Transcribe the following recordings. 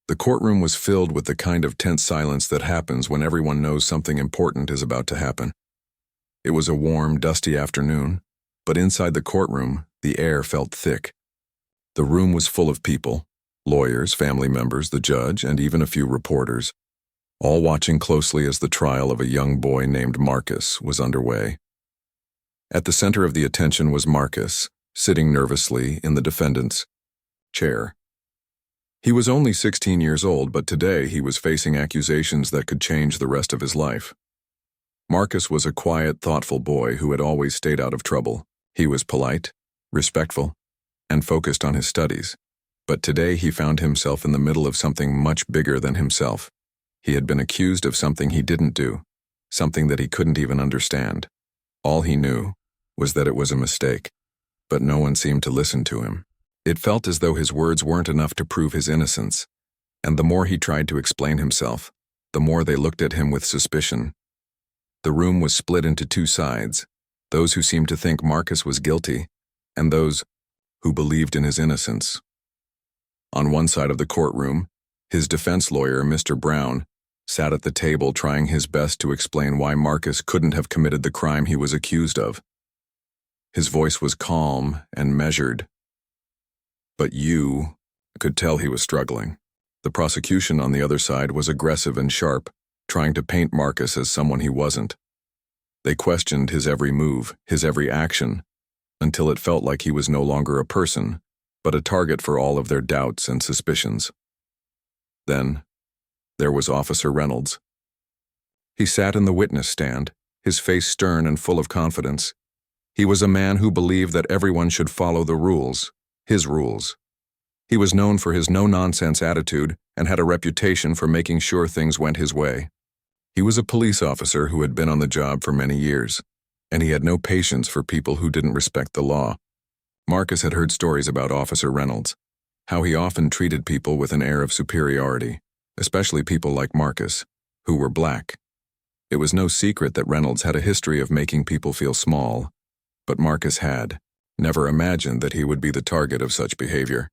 The courtroom was filled with the kind of tense silence that happens when everyone knows something important is about to happen. It was a warm, dusty afternoon, but inside the courtroom, the air felt thick. The room was full of people, lawyers, family members, the judge, and even a few reporters, all watching closely as the trial of a young boy named Marcus was underway. At the center of the attention was Marcus, sitting nervously in the defendant's chair. He was only 16 years old, but today he was facing accusations that could change the rest of his life. Marcus was a quiet, thoughtful boy who had always stayed out of trouble. He was polite, respectful, and focused on his studies. But today he found himself in the middle of something much bigger than himself. He had been accused of something he didn't do, something that he couldn't even understand. All he knew was that it was a mistake, but no one seemed to listen to him. It felt as though his words weren't enough to prove his innocence, and the more he tried to explain himself, the more they looked at him with suspicion. The room was split into two sides, those who seemed to think Marcus was guilty, and those who believed in his innocence. On one side of the courtroom, his defense lawyer, Mr. Brown, sat at the table trying his best to explain why Marcus couldn't have committed the crime he was accused of. His voice was calm and measured, but you could tell he was struggling. The prosecution on the other side was aggressive and sharp, trying to paint Marcus as someone he wasn't. They questioned his every move, his every action, until it felt like he was no longer a person, but a target for all of their doubts and suspicions. Then, there was Officer Reynolds. He sat in the witness stand, his face stern and full of confidence. He was a man who believed that everyone should follow the rules, his rules. He was known for his no-nonsense attitude and had a reputation for making sure things went his way. He was a police officer who had been on the job for many years, and he had no patience for people who didn't respect the law. Marcus had heard stories about Officer Reynolds, how he often treated people with an air of superiority, especially people like Marcus, who were black. It was no secret that Reynolds had a history of making people feel small, but Marcus had never imagined that he would be the target of such behavior.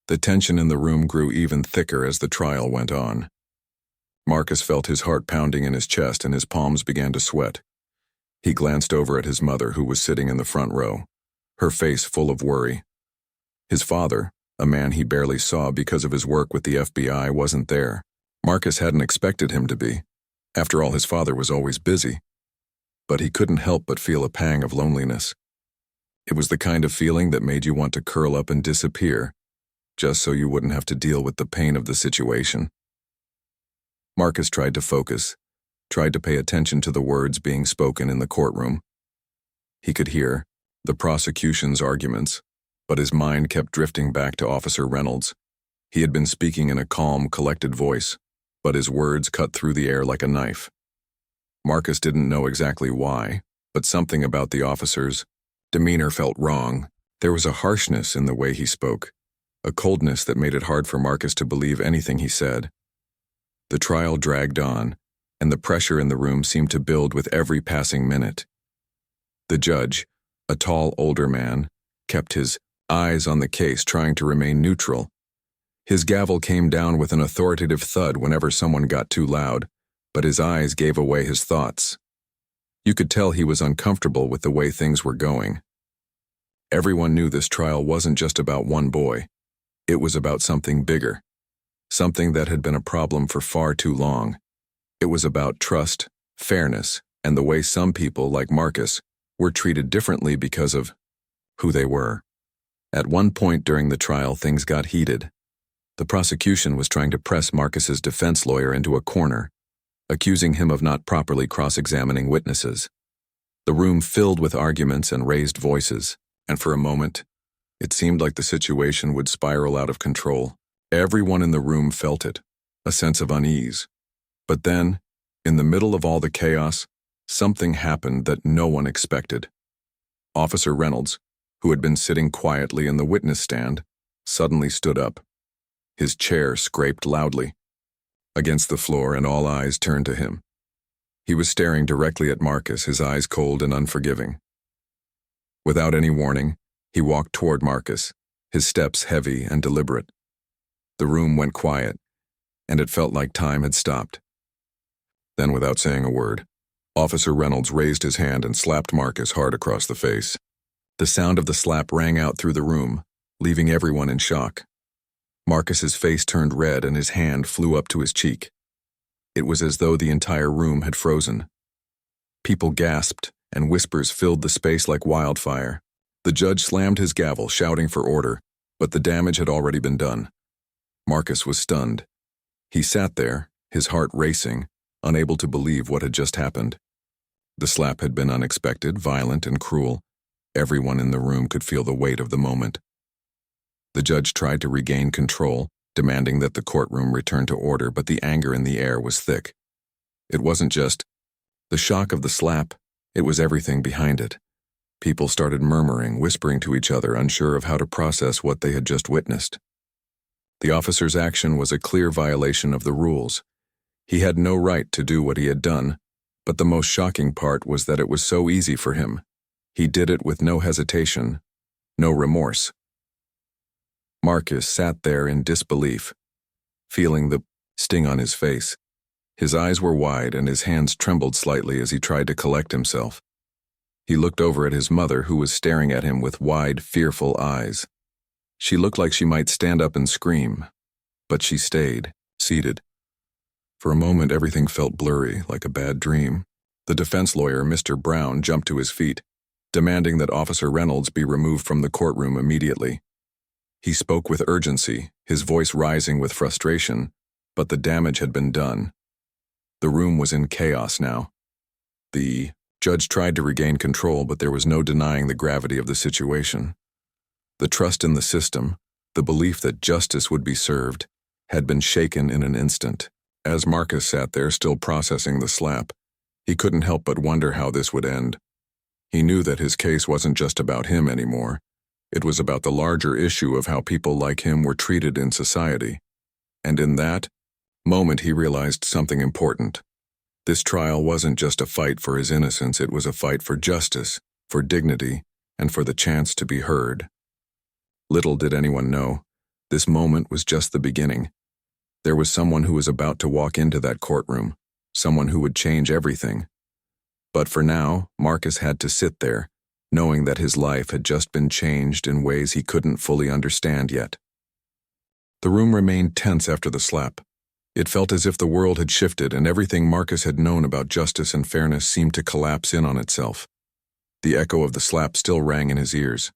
The tension in the room grew even thicker as the trial went on. Marcus felt his heart pounding in his chest and his palms began to sweat. He glanced over at his mother, who was sitting in the front row, her face full of worry. His father, a man he barely saw because of his work with the FBI, wasn't there. Marcus hadn't expected him to be. After all, his father was always busy. But he couldn't help but feel a pang of loneliness. It was the kind of feeling that made you want to curl up and disappear, just so you wouldn't have to deal with the pain of the situation. Marcus tried to focus, tried to pay attention to the words being spoken in the courtroom. He could hear the prosecution's arguments, but his mind kept drifting back to Officer Reynolds. He had been speaking in a calm, collected voice, but his words cut through the air like a knife. Marcus didn't know exactly why, but something about the officer's demeanor felt wrong. There was a harshness in the way he spoke, a coldness that made it hard for Marcus to believe anything he said. The trial dragged on, and the pressure in the room seemed to build with every passing minute. The judge, a tall, older man, kept his eyes on the case, trying to remain neutral. His gavel came down with an authoritative thud whenever someone got too loud, but his eyes gave away his thoughts. You could tell he was uncomfortable with the way things were going. Everyone knew this trial wasn't just about one boy. It was about something bigger, something that had been a problem for far too long. It was about trust, fairness, and the way some people, like Marcus, were treated differently because of who they were. At one point during the trial, things got heated. The prosecution was trying to press Marcus's defense lawyer into a corner, accusing him of not properly cross-examining witnesses. The room filled with arguments and raised voices, and for a moment, it seemed like the situation would spiral out of control. Everyone in the room felt it, a sense of unease. But then, in the middle of all the chaos, something happened that no one expected. Officer Reynolds, who had been sitting quietly in the witness stand, suddenly stood up. His chair scraped loudly against the floor, and all eyes turned to him. He was staring directly at Marcus, his eyes cold and unforgiving. Without any warning, he walked toward Marcus, his steps heavy and deliberate. The room went quiet, and it felt like time had stopped. Then, without saying a word, Officer Reynolds raised his hand and slapped Marcus hard across the face. The sound of the slap rang out through the room, leaving everyone in shock. Marcus's face turned red and his hand flew up to his cheek. It was as though the entire room had frozen. People gasped, and whispers filled the space like wildfire. The judge slammed his gavel, shouting for order, but the damage had already been done. Marcus was stunned. He sat there, his heart racing, unable to believe what had just happened. The slap had been unexpected, violent, and cruel. Everyone in the room could feel the weight of the moment. The judge tried to regain control, demanding that the courtroom return to order, but the anger in the air was thick. It wasn't just the shock of the slap, it was everything behind it. People started murmuring, whispering to each other, unsure of how to process what they had just witnessed. The officer's action was a clear violation of the rules. He had no right to do what he had done, but the most shocking part was that it was so easy for him. He did it with no hesitation, no remorse. Marcus sat there in disbelief, feeling the sting on his face. His eyes were wide and his hands trembled slightly as he tried to collect himself. He looked over at his mother, who was staring at him with wide, fearful eyes. She looked like she might stand up and scream, but she stayed, seated. For a moment, everything felt blurry, like a bad dream. The defense lawyer, Mr. Brown, jumped to his feet, demanding that Officer Reynolds be removed from the courtroom immediately. He spoke with urgency, his voice rising with frustration, but the damage had been done. The room was in chaos now. The judge tried to regain control, but there was no denying the gravity of the situation. The trust in the system, the belief that justice would be served, had been shaken in an instant. As Marcus sat there still processing the slap, he couldn't help but wonder how this would end. He knew that his case wasn't just about him anymore. It was about the larger issue of how people like him were treated in society. And in that moment, he realized something important. This trial wasn't just a fight for his innocence, it was a fight for justice, for dignity, and for the chance to be heard. Little did anyone know, this moment was just the beginning. There was someone who was about to walk into that courtroom, someone who would change everything. But for now, Marcus had to sit there, knowing that his life had just been changed in ways he couldn't fully understand yet. The room remained tense after the slap. It felt as if the world had shifted and everything Marcus had known about justice and fairness seemed to collapse in on itself. The echo of the slap still rang in his ears,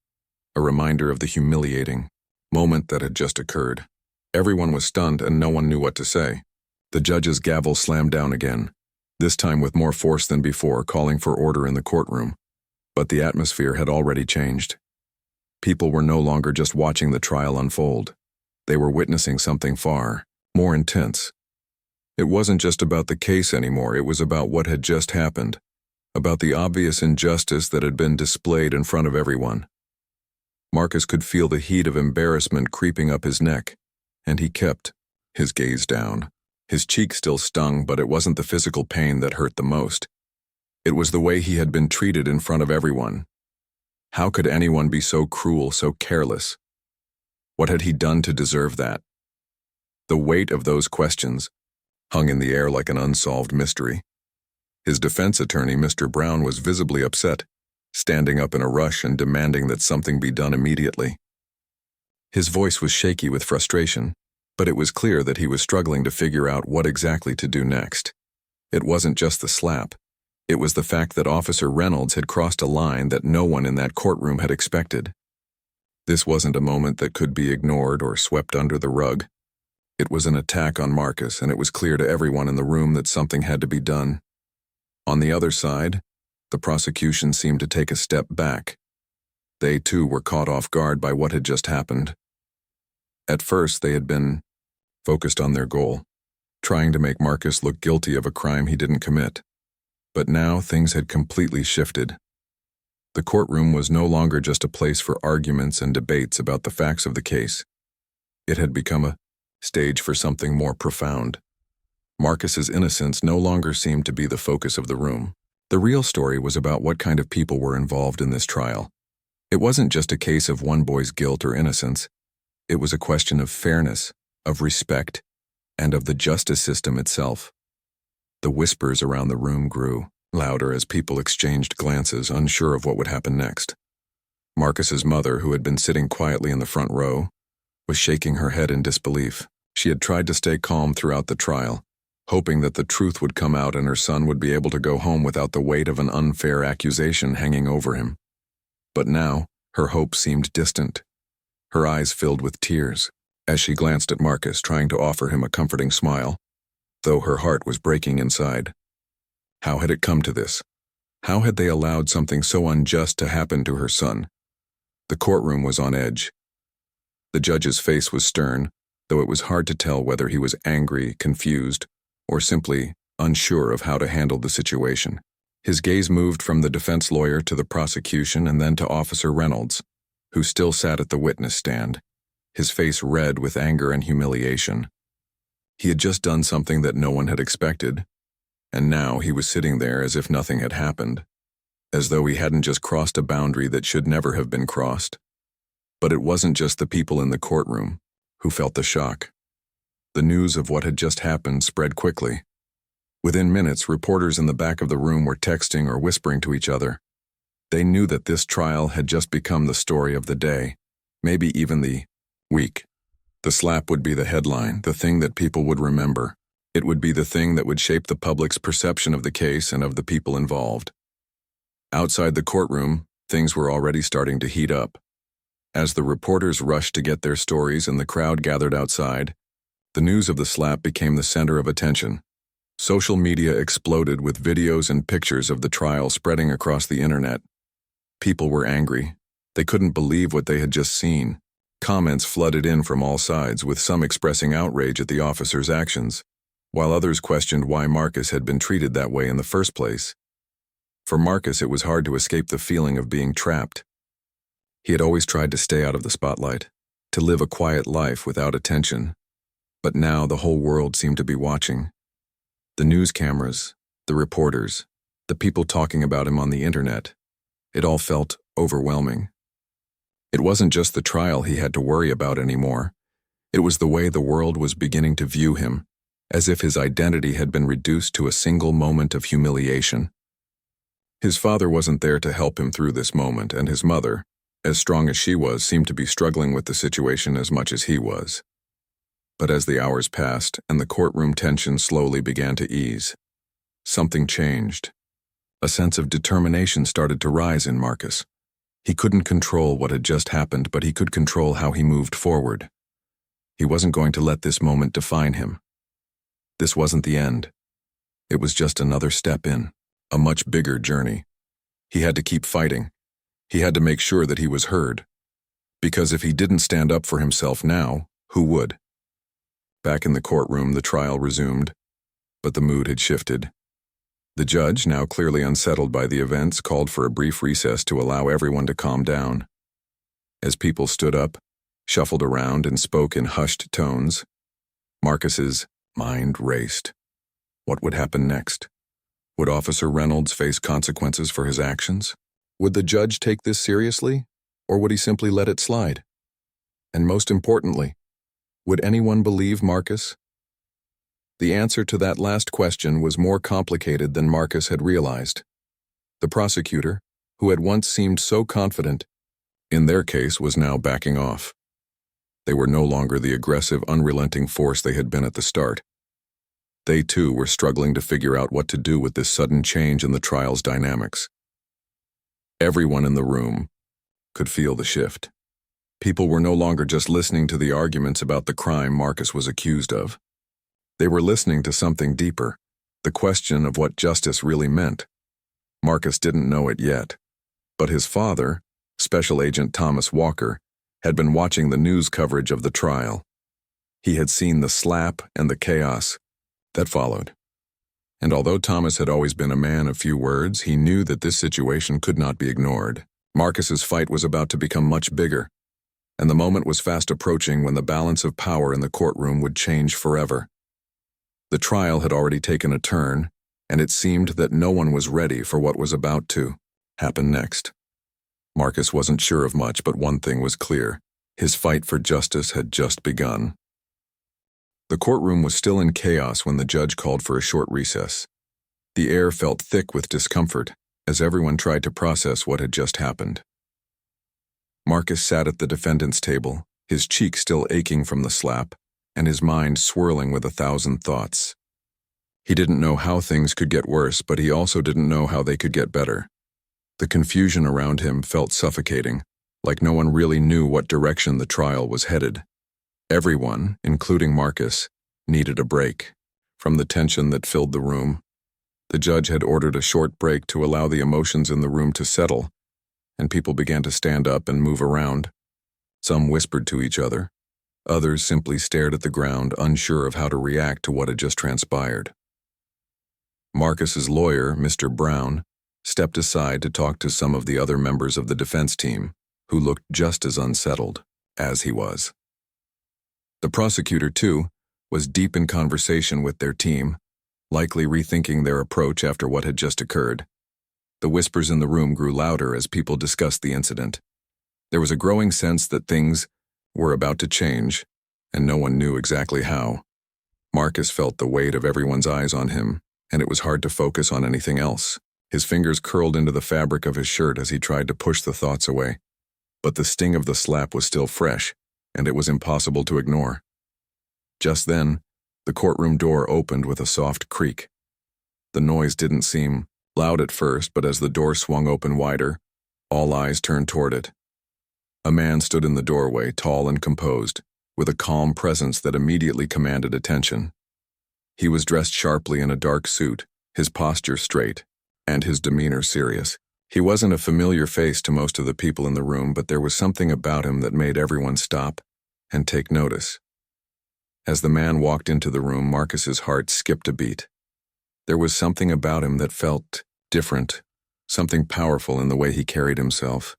a reminder of the humiliating moment that had just occurred. Everyone was stunned and no one knew what to say. The judge's gavel slammed down again, this time with more force than before, calling for order in the courtroom. But the atmosphere had already changed. People were no longer just watching the trial unfold. They were witnessing something far more intense. It wasn't just about the case anymore, it was about what had just happened, about the obvious injustice that had been displayed in front of everyone. Marcus could feel the heat of embarrassment creeping up his neck, and he kept his gaze down. His cheek still stung, but it wasn't the physical pain that hurt the most. It was the way he had been treated in front of everyone. How could anyone be so cruel, so careless? What had he done to deserve that? The weight of those questions hung in the air like an unsolved mystery. His defense attorney, Mr. Brown, was visibly upset, standing up in a rush and demanding that something be done immediately. His voice was shaky with frustration, but it was clear that he was struggling to figure out what exactly to do next. It wasn't just the slap. It was the fact that Officer Reynolds had crossed a line that no one in that courtroom had expected. This wasn't a moment that could be ignored or swept under the rug. It was an attack on Marcus, and it was clear to everyone in the room that something had to be done. On the other side, the prosecution seemed to take a step back. They too were caught off guard by what had just happened. At first, they had been focused on their goal, trying to make Marcus look guilty of a crime he didn't commit. But now things had completely shifted. The courtroom was no longer just a place for arguments and debates about the facts of the case. It had become a stage for something more profound. Marcus's innocence no longer seemed to be the focus of the room. The real story was about what kind of people were involved in this trial. It wasn't just a case of one boy's guilt or innocence. It was a question of fairness, of respect, and of the justice system itself. The whispers around the room grew louder as people exchanged glances, unsure of what would happen next. Marcus's mother, who had been sitting quietly in the front row, was shaking her head in disbelief. She had tried to stay calm throughout the trial, hoping that the truth would come out and her son would be able to go home without the weight of an unfair accusation hanging over him. But now, her hope seemed distant. Her eyes filled with tears as she glanced at Marcus, trying to offer him a comforting smile, though her heart was breaking inside. How had it come to this? How had they allowed something so unjust to happen to her son? The courtroom was on edge. The judge's face was stern, though it was hard to tell whether he was angry, confused, or simply unsure of how to handle the situation. His gaze moved from the defense lawyer to the prosecution and then to Officer Reynolds, who still sat at the witness stand, his face red with anger and humiliation. He had just done something that no one had expected, and now he was sitting there as if nothing had happened, as though he hadn't just crossed a boundary that should never have been crossed. But it wasn't just the people in the courtroom who felt the shock. The news of what had just happened spread quickly. Within minutes, reporters in the back of the room were texting or whispering to each other. They knew that this trial had just become the story of the day, maybe even the week. The slap would be the headline, the thing that people would remember. It would be the thing that would shape the public's perception of the case and of the people involved. Outside the courtroom, things were already starting to heat up. As the reporters rushed to get their stories and the crowd gathered outside, the news of the slap became the center of attention. Social media exploded with videos and pictures of the trial spreading across the internet. People were angry. They couldn't believe what they had just seen. Comments flooded in from all sides, with some expressing outrage at the officer's actions, while others questioned why Marcus had been treated that way in the first place. For Marcus, it was hard to escape the feeling of being trapped. He had always tried to stay out of the spotlight, to live a quiet life without attention. But now the whole world seemed to be watching. The news cameras, the reporters, the people talking about him on the internet. It all felt overwhelming. It wasn't just the trial he had to worry about anymore. It was the way the world was beginning to view him, as if his identity had been reduced to a single moment of humiliation. His father wasn't there to help him through this moment, and his mother, as strong as she was, seemed to be struggling with the situation as much as he was. But as the hours passed and the courtroom tension slowly began to ease, something changed. A sense of determination started to rise in Marcus. He couldn't control what had just happened, but he could control how he moved forward. He wasn't going to let this moment define him. This wasn't the end. It was just another step in a much bigger journey. He had to keep fighting. He had to make sure that he was heard. Because if he didn't stand up for himself now, who would? Back in the courtroom, the trial resumed, but the mood had shifted. The judge, now clearly unsettled by the events, called for a brief recess to allow everyone to calm down. As people stood up, shuffled around, and spoke in hushed tones, Marcus's mind raced. What would happen next? Would Officer Reynolds face consequences for his actions? Would the judge take this seriously, or would he simply let it slide? And most importantly, would anyone believe Marcus? The answer to that last question was more complicated than Marcus had realized. The prosecutor, who had once seemed so confident, in their case was now backing off. They were no longer the aggressive, unrelenting force they had been at the start. They too were struggling to figure out what to do with this sudden change in the trial's dynamics. Everyone in the room could feel the shift. People were no longer just listening to the arguments about the crime Marcus was accused of. They were listening to something deeper, the question of what justice really meant. Marcus didn't know it yet, but his father, Special Agent Thomas Walker, had been watching the news coverage of the trial. He had seen the slap and the chaos that followed. And although Thomas had always been a man of few words, he knew that this situation could not be ignored. Marcus's fight was about to become much bigger, and the moment was fast approaching when the balance of power in the courtroom would change forever. The trial had already taken a turn, and it seemed that no one was ready for what was about to happen next. Marcus wasn't sure of much, but one thing was clear. His fight for justice had just begun. The courtroom was still in chaos when the judge called for a short recess. The air felt thick with discomfort as everyone tried to process what had just happened. Marcus sat at the defendant's table, his cheek still aching from the slap, and his mind swirling with 1,000 thoughts. He didn't know how things could get worse, but he also didn't know how they could get better. The confusion around him felt suffocating, like no one really knew what direction the trial was headed. Everyone, including Marcus, needed a break from the tension that filled the room. The judge had ordered a short break to allow the emotions in the room to settle, and people began to stand up and move around. Some whispered to each other. Others simply stared at the ground, unsure of how to react to what had just transpired. Marcus's lawyer, Mr. Brown, stepped aside to talk to some of the other members of the defense team, who looked just as unsettled as he was. The prosecutor, too, was deep in conversation with their team, likely rethinking their approach after what had just occurred. The whispers in the room grew louder as people discussed the incident. There was a growing sense that things were about to change, and no one knew exactly how. Marcus felt the weight of everyone's eyes on him, and it was hard to focus on anything else. His fingers curled into the fabric of his shirt as he tried to push the thoughts away. But the sting of the slap was still fresh, and it was impossible to ignore. Just then, the courtroom door opened with a soft creak. The noise didn't seem loud at first, but as the door swung open wider, all eyes turned toward it. A man stood in the doorway, tall and composed, with a calm presence that immediately commanded attention. He was dressed sharply in a dark suit, his posture straight, and his demeanor serious. He wasn't a familiar face to most of the people in the room, but there was something about him that made everyone stop and take notice. As the man walked into the room, Marcus's heart skipped a beat. There was something about him that felt different, something powerful in the way he carried himself.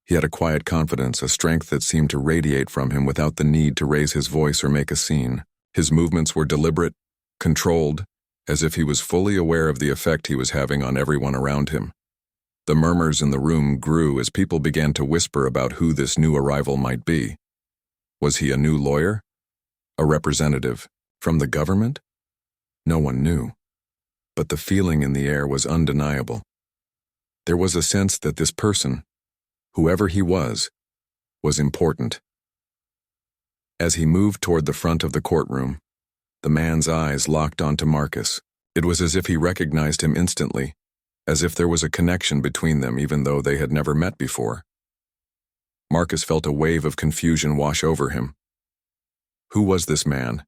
He had a quiet confidence, a strength that seemed to radiate from him without the need to raise his voice or make a scene. His movements were deliberate, controlled, as if he was fully aware of the effect he was having on everyone around him. The murmurs in the room grew as people began to whisper about who this new arrival might be. Was he a new lawyer? A representative from the government? No one knew. But the feeling in the air was undeniable. There was a sense that this person, whoever he was important. As he moved toward the front of the courtroom, the man's eyes locked onto Marcus. It was as if he recognized him instantly, as if there was a connection between them even though they had never met before. Marcus felt a wave of confusion wash over him. Who was this man?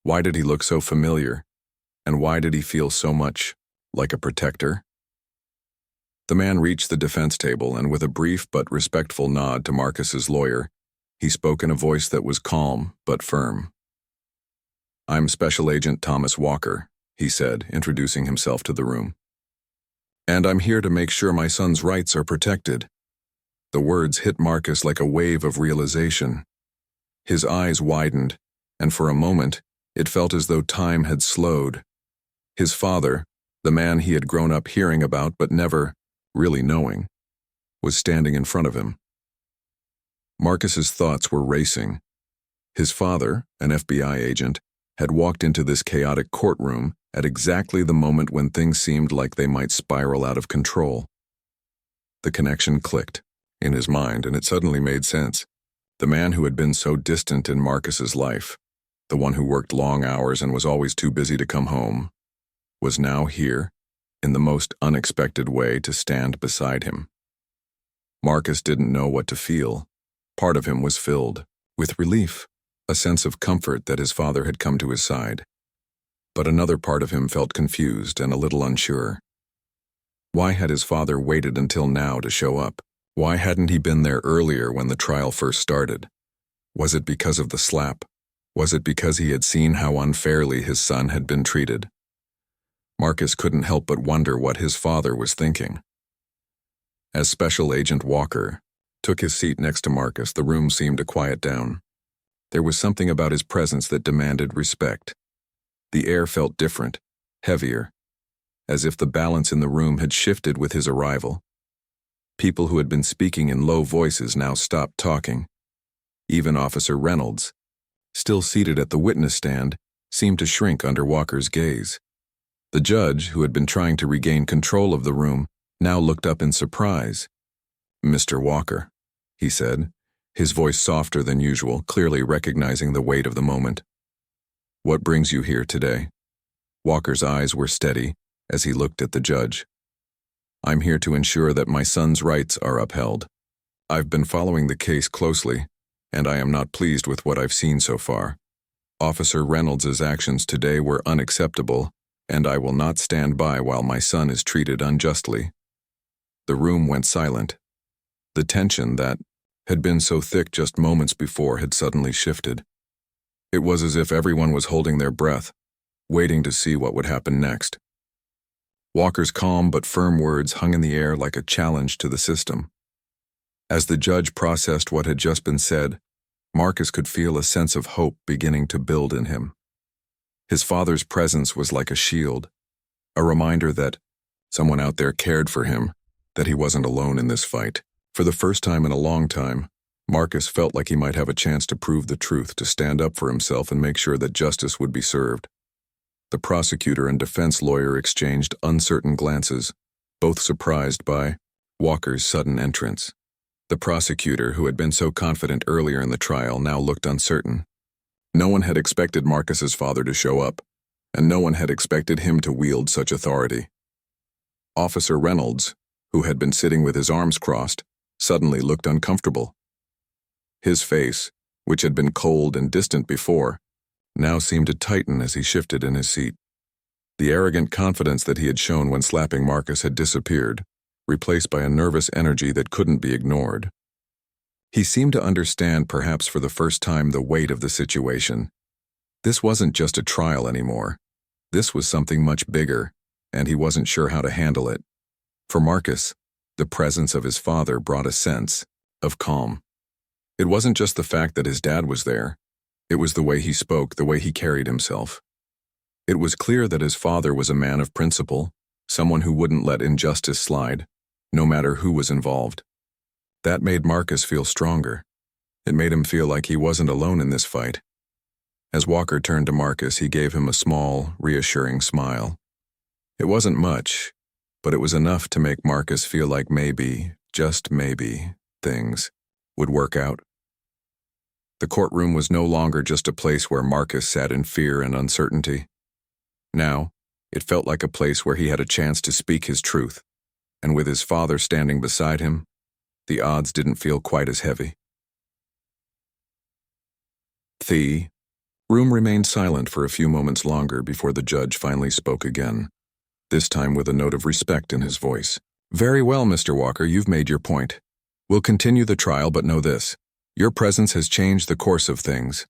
Why did he look so familiar? And why did he feel so much like a protector? The man reached the defense table, and with a brief but respectful nod to Marcus's lawyer, he spoke in a voice that was calm but firm. "I'm Special Agent Thomas Walker," he said, introducing himself to the room. "And I'm here to make sure my son's rights are protected." The words hit Marcus like a wave of realization. His eyes widened, and for a moment, it felt as though time had slowed. His father, the man he had grown up hearing about but never really knowing, was standing in front of him. Marcus's thoughts were racing. His father, an FBI agent, had walked into this chaotic courtroom at exactly the moment when things seemed like they might spiral out of control. The connection clicked in his mind, and it suddenly made sense. The man who had been so distant in Marcus's life, the one who worked long hours and was always too busy to come home, was now here, in the most unexpected way, to stand beside him. Marcus didn't know what to feel. Part of him was filled with relief, a sense of comfort that his father had come to his side. But another part of him felt confused and a little unsure. Why had his father waited until now to show up? Why hadn't he been there earlier when the trial first started? Was it because of the slap? Was it because he had seen how unfairly his son had been treated? Marcus couldn't help but wonder what his father was thinking. As Special Agent Walker took his seat next to Marcus, the room seemed to quiet down. There was something about his presence that demanded respect. The air felt different, heavier, as if the balance in the room had shifted with his arrival. People who had been speaking in low voices now stopped talking. Even Officer Reynolds, still seated at the witness stand, seemed to shrink under Walker's gaze. The judge, who had been trying to regain control of the room, now looked up in surprise. "Mr. Walker," he said, his voice softer than usual, clearly recognizing the weight of the moment. "What brings you here today?" Walker's eyes were steady as he looked at the judge. "I'm here to ensure that my son's rights are upheld. I've been following the case closely, and I am not pleased with what I've seen so far. Officer Reynolds' actions today were unacceptable, and I will not stand by while my son is treated unjustly." The room went silent. The tension that had been so thick just moments before had suddenly shifted. It was as if everyone was holding their breath, waiting to see what would happen next. Walker's calm but firm words hung in the air like a challenge to the system. As the judge processed what had just been said, Marcus could feel a sense of hope beginning to build in him. His father's presence was like a shield, a reminder that someone out there cared for him, that he wasn't alone in this fight. For the first time in a long time, Marcus felt like he might have a chance to prove the truth, to stand up for himself and make sure that justice would be served. The prosecutor and defense lawyer exchanged uncertain glances, both surprised by Walker's sudden entrance. The prosecutor, who had been so confident earlier in the trial, now looked uncertain. No one had expected Marcus's father to show up, and no one had expected him to wield such authority. Officer Reynolds, who had been sitting with his arms crossed, suddenly looked uncomfortable. His face, which had been cold and distant before, now seemed to tighten as he shifted in his seat. The arrogant confidence that he had shown when slapping Marcus had disappeared, replaced by a nervous energy that couldn't be ignored. He seemed to understand, perhaps for the first time, the weight of the situation. This wasn't just a trial anymore. This was something much bigger, and he wasn't sure how to handle it. For Marcus, the presence of his father brought a sense of calm. It wasn't just the fact that his dad was there. It was the way he spoke, the way he carried himself. It was clear that his father was a man of principle, someone who wouldn't let injustice slide, no matter who was involved. That made Marcus feel stronger. It made him feel like he wasn't alone in this fight. As Walker turned to Marcus, he gave him a small, reassuring smile. It wasn't much, but it was enough to make Marcus feel like maybe, just maybe, things would work out. The courtroom was no longer just a place where Marcus sat in fear and uncertainty. Now, it felt like a place where he had a chance to speak his truth, and with his father standing beside him, the odds didn't feel quite as heavy. The room remained silent for a few moments longer before the judge finally spoke again, this time with a note of respect in his voice. "Very well, Mr. Walker, you've made your point. We'll continue the trial, but know this. Your presence has changed the course of things."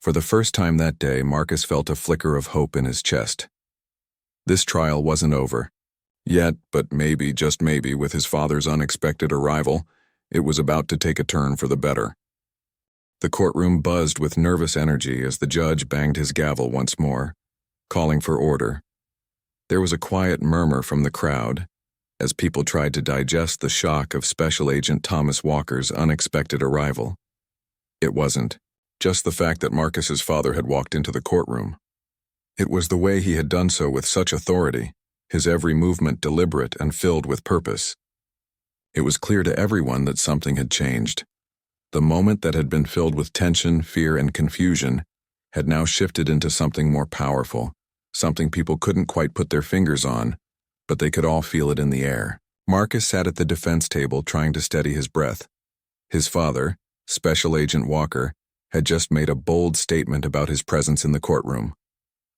For the first time that day, Marcus felt a flicker of hope in his chest. This trial wasn't over. Yet, but maybe, just maybe, with his father's unexpected arrival, it was about to take a turn for the better. The courtroom buzzed with nervous energy as the judge banged his gavel once more, calling for order. There was a quiet murmur from the crowd as people tried to digest the shock of Special Agent Thomas Walker's unexpected arrival. It wasn't just the fact that Marcus's father had walked into the courtroom. It was the way he had done so with such authority, his every movement deliberate and filled with purpose. It was clear to everyone that something had changed. The moment that had been filled with tension, fear, and confusion had now shifted into something more powerful, something people couldn't quite put their fingers on, but they could all feel it in the air. Marcus sat at the defense table trying to steady his breath. His father, Special Agent Walker, had just made a bold statement about his presence in the courtroom.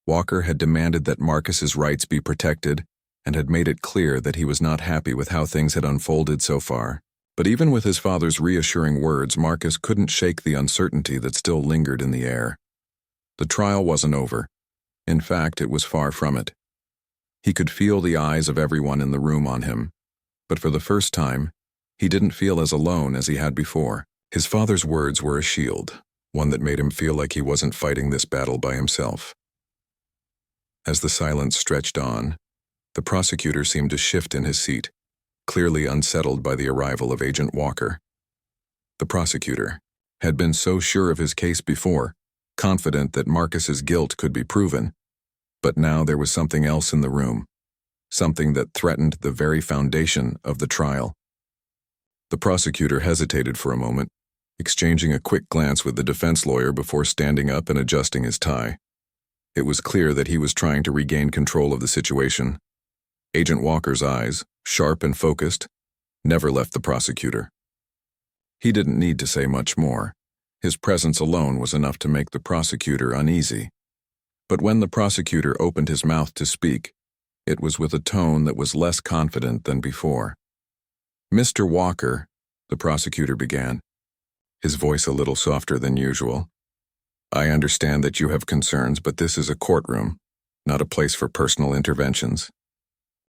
Walker had demanded that Marcus's rights be protected and had made it clear that he was not happy with how things had unfolded so far. But even with his father's reassuring words, Marcus couldn't shake the uncertainty that still lingered in the air. The trial wasn't over. In fact, it was far from it. He could feel the eyes of everyone in the room on him, but for the first time, he didn't feel as alone as he had before. His father's words were a shield, one that made him feel like he wasn't fighting this battle by himself. As the silence stretched on, the prosecutor seemed to shift in his seat, clearly unsettled by the arrival of Agent Walker. The prosecutor had been so sure of his case before, confident that Marcus's guilt could be proven. But now there was something else in the room, something that threatened the very foundation of the trial. The prosecutor hesitated for a moment, exchanging a quick glance with the defense lawyer before standing up and adjusting his tie. It was clear that he was trying to regain control of the situation. Agent Walker's eyes, sharp and focused, never left the prosecutor. He didn't need to say much more. His presence alone was enough to make the prosecutor uneasy. But when the prosecutor opened his mouth to speak, it was with a tone that was less confident than before. "Mr. Walker," the prosecutor began, his voice a little softer than usual, "I understand that you have concerns, but this is a courtroom, not a place for personal interventions.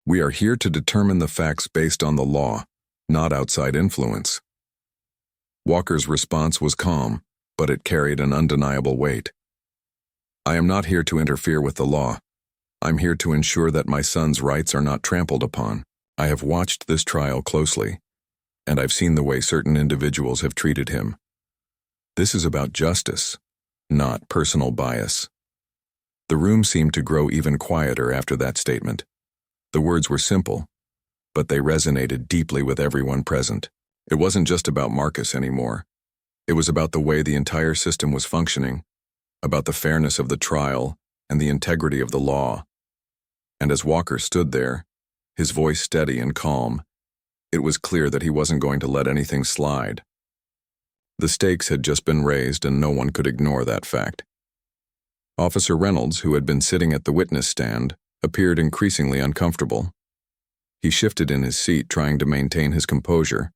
We are here to determine the facts based on the law, not outside influence." Walker's response was calm, but it carried an undeniable weight. "I am not here to interfere with the law. I'm here to ensure that my son's rights are not trampled upon. I have watched this trial closely, and I've seen the way certain individuals have treated him. This is about justice, not personal bias." The room seemed to grow even quieter after that statement. The words were simple, but they resonated deeply with everyone present. It wasn't just about Marcus anymore. It was about the way the entire system was functioning, about the fairness of the trial and the integrity of the law. And as Walker stood there, his voice steady and calm, it was clear that he wasn't going to let anything slide. The stakes had just been raised, and no one could ignore that fact. Officer Reynolds, who had been sitting at the witness stand, appeared increasingly uncomfortable. He shifted in his seat, trying to maintain his composure,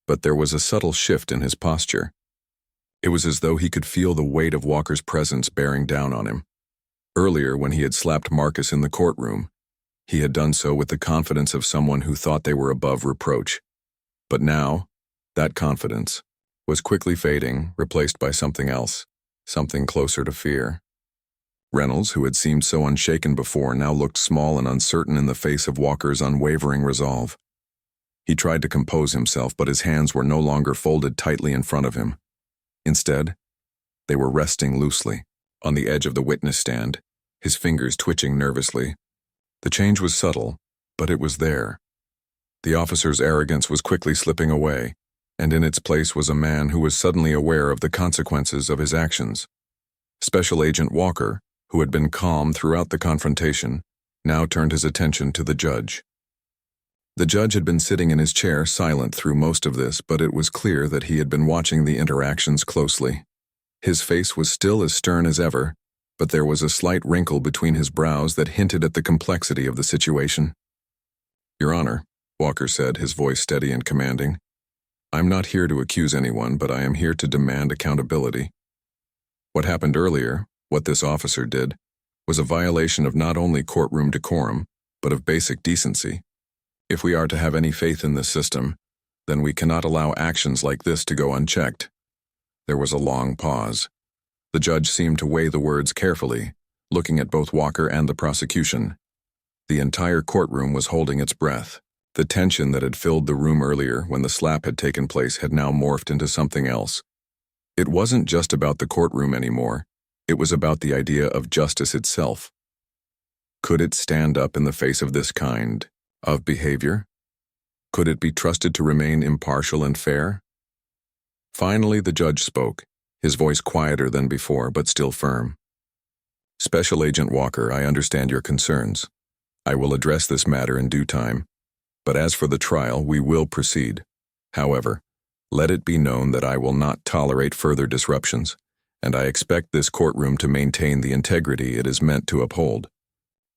but there was a subtle shift in his posture. It was as though he could feel the weight of Walker's presence bearing down on him. Earlier, when he had slapped Marcus in the courtroom, he had done so with the confidence of someone who thought they were above reproach. But now, that confidence was quickly fading, replaced by something else, something closer to fear. Reynolds, who had seemed so unshaken before, now looked small and uncertain in the face of Walker's unwavering resolve. He tried to compose himself, but his hands were no longer folded tightly in front of him. Instead, they were resting loosely, on the edge of the witness stand, his fingers twitching nervously. The change was subtle, but it was there. The officer's arrogance was quickly slipping away, and in its place was a man who was suddenly aware of the consequences of his actions. Special Agent Walker, who had been calm throughout the confrontation, now turned his attention to the judge. The judge had been sitting in his chair, silent through most of this, but it was clear that he had been watching the interactions closely. His face was still as stern as ever, but there was a slight wrinkle between his brows that hinted at the complexity of the situation. "Your Honor," Walker said, his voice steady and commanding, "I'm not here to accuse anyone, but I am here to demand accountability. What happened earlier, what this officer did, was a violation of not only courtroom decorum, but of basic decency. If we are to have any faith in this system, then we cannot allow actions like this to go unchecked." There was a long pause. The judge seemed to weigh the words carefully, looking at both Walker and the prosecution. The entire courtroom was holding its breath. The tension that had filled the room earlier when the slap had taken place had now morphed into something else. It wasn't just about the courtroom anymore. It was about the idea of justice itself. Could it stand up in the face of this kind of behavior? Could it be trusted to remain impartial and fair? Finally, the judge spoke, his voice quieter than before, but still firm. "Special Agent Walker, I understand your concerns. I will address this matter in due time. But as for the trial, we will proceed. However, let it be known that I will not tolerate further disruptions, and I expect this courtroom to maintain the integrity it is meant to uphold."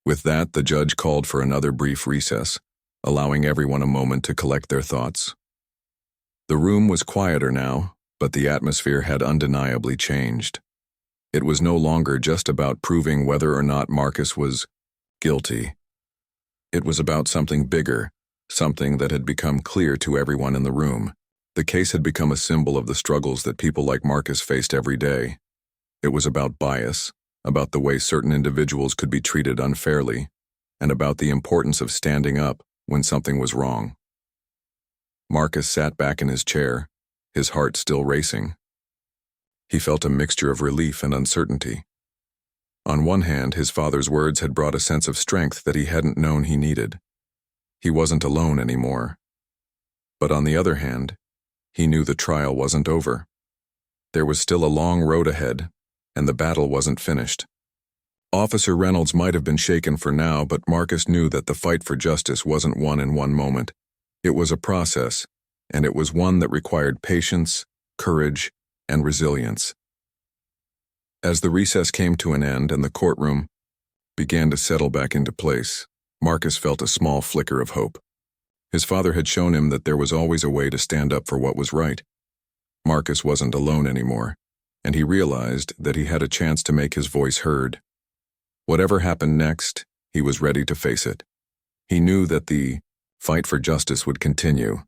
With that, the judge called for another brief recess, allowing everyone a moment to collect their thoughts. The room was quieter now, but the atmosphere had undeniably changed. It was no longer just about proving whether or not Marcus was guilty. It was about something bigger, something that had become clear to everyone in the room. The case had become a symbol of the struggles that people like Marcus faced every day. It was about bias, about the way certain individuals could be treated unfairly, and about the importance of standing up when something was wrong. Marcus sat back in his chair, his heart still racing. He felt a mixture of relief and uncertainty. On one hand, his father's words had brought a sense of strength that he hadn't known he needed. He wasn't alone anymore. But on the other hand, he knew the trial wasn't over. There was still a long road ahead, and the battle wasn't finished. Officer Reynolds might have been shaken for now, but Marcus knew that the fight for justice wasn't won in one moment. It was a process, and it was one that required patience, courage, and resilience. As the recess came to an end and the courtroom began to settle back into place, Marcus felt a small flicker of hope. His father had shown him that there was always a way to stand up for what was right. Marcus wasn't alone anymore, and he realized that he had a chance to make his voice heard. Whatever happened next, he was ready to face it. He knew that the fight for justice would continue,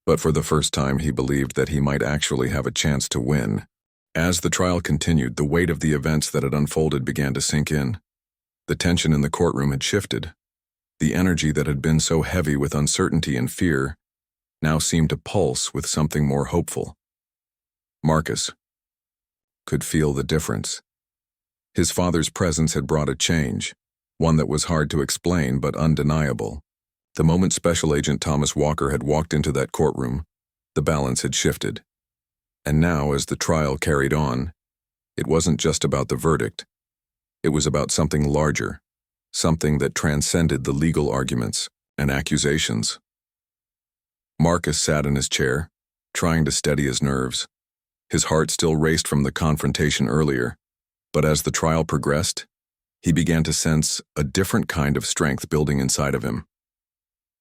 but for the first time he believed that he might actually have a chance to win. As the trial continued, the weight of the events that had unfolded began to sink in. The tension in the courtroom had shifted. The energy that had been so heavy with uncertainty and fear now seemed to pulse with something more hopeful. Marcus could feel the difference. His father's presence had brought a change, one that was hard to explain but undeniable. The moment Special Agent Thomas Walker had walked into that courtroom, the balance had shifted. And now, as the trial carried on, it wasn't just about the verdict. It was about something larger, something that transcended the legal arguments and accusations. Marcus sat in his chair, trying to steady his nerves. His heart still raced from the confrontation earlier, but as the trial progressed, he began to sense a different kind of strength building inside of him.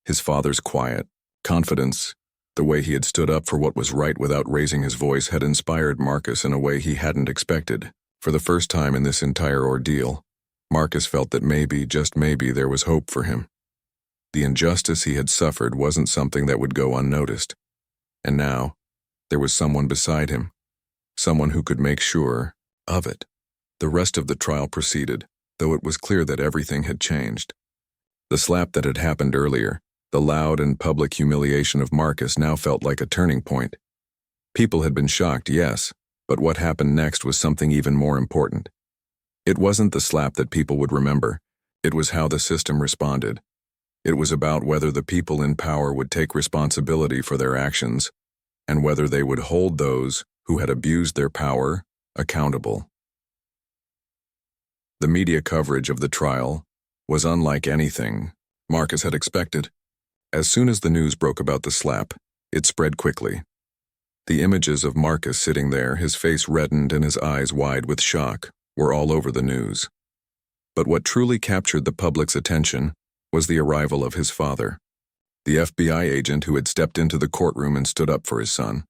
His father's quiet, confidence, the way he had stood up for what was right without raising his voice had inspired Marcus in a way he hadn't expected. For the first time in this entire ordeal, Marcus felt that maybe, just maybe, there was hope for him. The injustice he had suffered wasn't something that would go unnoticed. And now, there was someone beside him, someone who could make sure of it. The rest of the trial proceeded, though it was clear that everything had changed. The slap that had happened earlier, the loud and public humiliation of Marcus, now felt like a turning point. People had been shocked, yes, but what happened next was something even more important. It wasn't the slap that people would remember. It was how the system responded. It was about whether the people in power would take responsibility for their actions, and whether they would hold those who had abused their power accountable. The media coverage of the trial was unlike anything Marcus had expected. As soon as the news broke about the slap, it spread quickly. The images of Marcus sitting there, his face reddened and his eyes wide with shock, were all over the news. But what truly captured the public's attention was the arrival of his father, the FBI agent who had stepped into the courtroom and stood up for his son.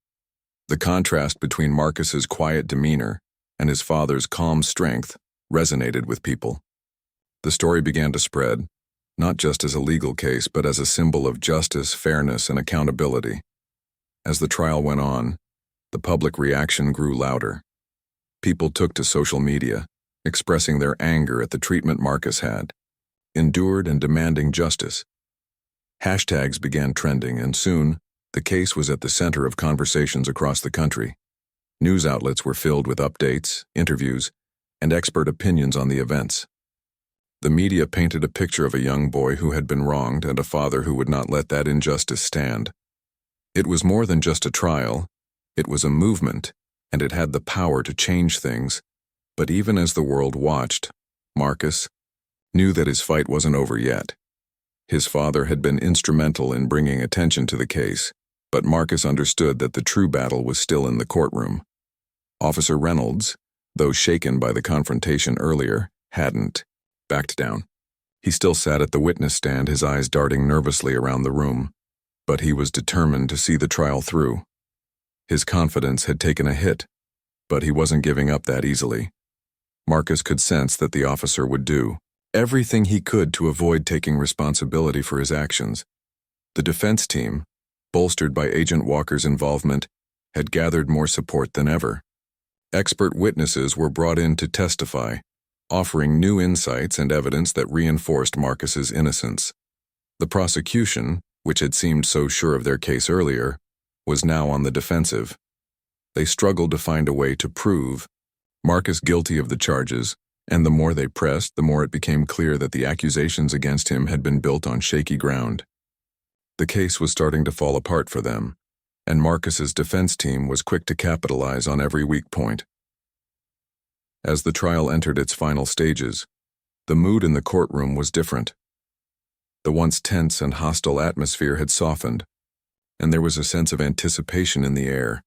The contrast between Marcus's quiet demeanor and his father's calm strength resonated with people. The story began to spread, not just as a legal case, but as a symbol of justice, fairness, and accountability. As the trial went on, the public reaction grew louder. People took to social media, expressing their anger at the treatment Marcus had endured and demanding justice. Hashtags began trending, and soon, the case was at the center of conversations across the country. News outlets were filled with updates, interviews, and expert opinions on the events. The media painted a picture of a young boy who had been wronged and a father who would not let that injustice stand. It was more than just a trial. It was a movement, and it had the power to change things. But even as the world watched, Marcus knew that his fight wasn't over yet. His father had been instrumental in bringing attention to the case, but Marcus understood that the true battle was still in the courtroom. Officer Reynolds, though shaken by the confrontation earlier, hadn't backed down. He still sat at the witness stand, his eyes darting nervously around the room, but he was determined to see the trial through. His confidence had taken a hit, but he wasn't giving up that easily. Marcus could sense that the officer would do everything he could to avoid taking responsibility for his actions. The defense team, bolstered by Agent Walker's involvement, had gathered more support than ever. Expert witnesses were brought in to testify, offering new insights and evidence that reinforced Marcus's innocence. The prosecution, which had seemed so sure of their case earlier, was now on the defensive. They struggled to find a way to prove Marcus guilty of the charges, and the more they pressed, the more it became clear that the accusations against him had been built on shaky ground. The case was starting to fall apart for them, and Marcus's defense team was quick to capitalize on every weak point. As the trial entered its final stages, the mood in the courtroom was different. The once tense and hostile atmosphere had softened, and there was a sense of anticipation in the air.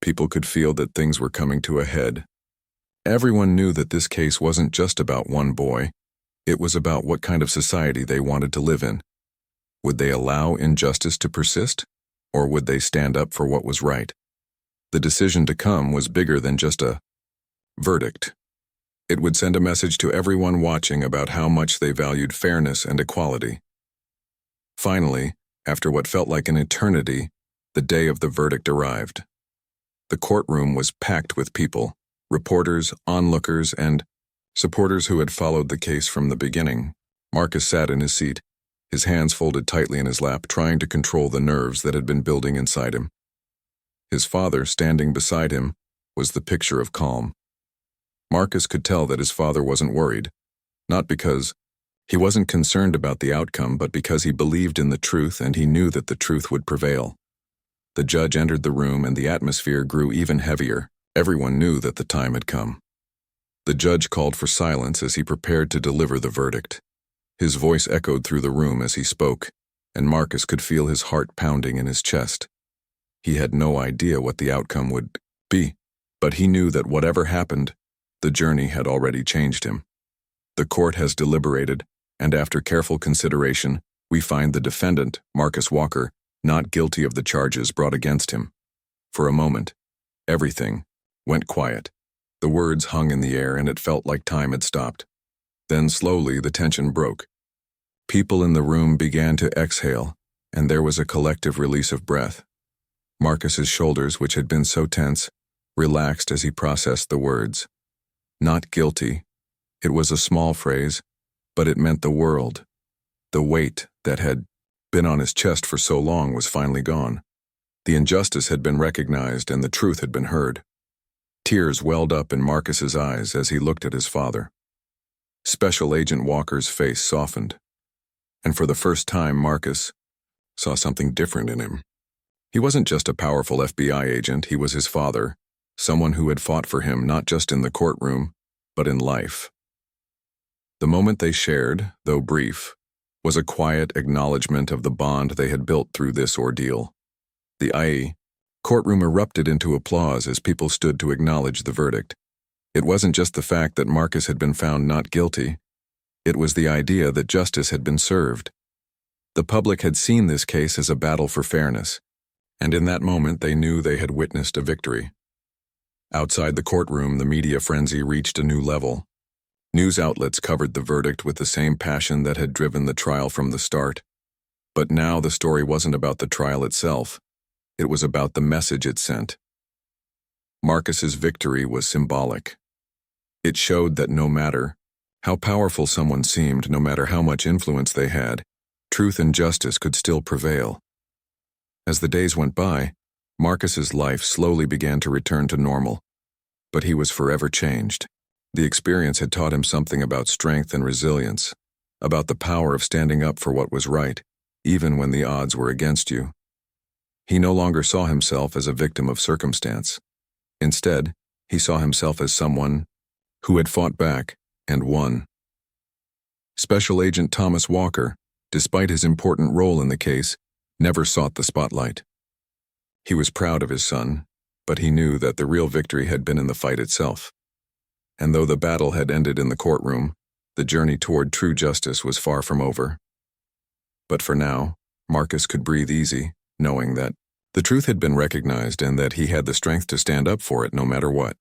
People could feel that things were coming to a head. Everyone knew that this case wasn't just about one boy. It was about what kind of society they wanted to live in. Would they allow injustice to persist, or would they stand up for what was right? The decision to come was bigger than just a verdict. It would send a message to everyone watching about how much they valued fairness and equality. Finally, after what felt like an eternity, the day of the verdict arrived. The courtroom was packed with people, reporters, onlookers, and supporters who had followed the case from the beginning. Marcus sat in his seat, his hands folded tightly in his lap, trying to control the nerves that had been building inside him. His father, standing beside him, was the picture of calm. Marcus could tell that his father wasn't worried, not because he wasn't concerned about the outcome, but because he believed in the truth and he knew that the truth would prevail. The judge entered the room and the atmosphere grew even heavier. Everyone knew that the time had come. The judge called for silence as he prepared to deliver the verdict. His voice echoed through the room as he spoke, and Marcus could feel his heart pounding in his chest. He had no idea what the outcome would be, but he knew that whatever happened, the journey had already changed him. The court has deliberated, and after careful consideration, we find the defendant, Marcus Walker, not guilty of the charges brought against him. For a moment, everything went quiet. The words hung in the air and it felt like time had stopped. Then slowly the tension broke. People in the room began to exhale, and there was a collective release of breath. Marcus's shoulders, which had been so tense, relaxed as he processed the words. Not guilty. It was a small phrase, but it meant the world. The weight that had been on his chest for so long was finally gone. The injustice had been recognized and the truth had been heard. Tears welled up in Marcus's eyes as he looked at his father. Special Agent Walker's face softened, and for the first time Marcus saw something different in him. He wasn't just a powerful FBI agent, he was his father, someone who had fought for him not just in the courtroom, but in life. The moment they shared, though brief, was a quiet acknowledgement of the bond they had built through this ordeal. The courtroom erupted into applause as people stood to acknowledge the verdict. It wasn't just the fact that Marcus had been found not guilty. It was the idea that justice had been served. The public had seen this case as a battle for fairness, and in that moment they knew they had witnessed a victory. Outside the courtroom, the media frenzy reached a new level. News outlets covered the verdict with the same passion that had driven the trial from the start. But now the story wasn't about the trial itself. It was about the message it sent. Marcus's victory was symbolic. It showed that no matter how powerful someone seemed, no matter how much influence they had, truth and justice could still prevail. As the days went by, Marcus's life slowly began to return to normal, but he was forever changed. The experience had taught him something about strength and resilience, about the power of standing up for what was right, even when the odds were against you. He no longer saw himself as a victim of circumstance. Instead, he saw himself as someone who had fought back and won. Special Agent Thomas Walker, despite his important role in the case, never sought the spotlight. He was proud of his son, but he knew that the real victory had been in the fight itself. And though the battle had ended in the courtroom, the journey toward true justice was far from over. But for now, Marcus could breathe easy, knowing that the truth had been recognized and that he had the strength to stand up for it no matter what.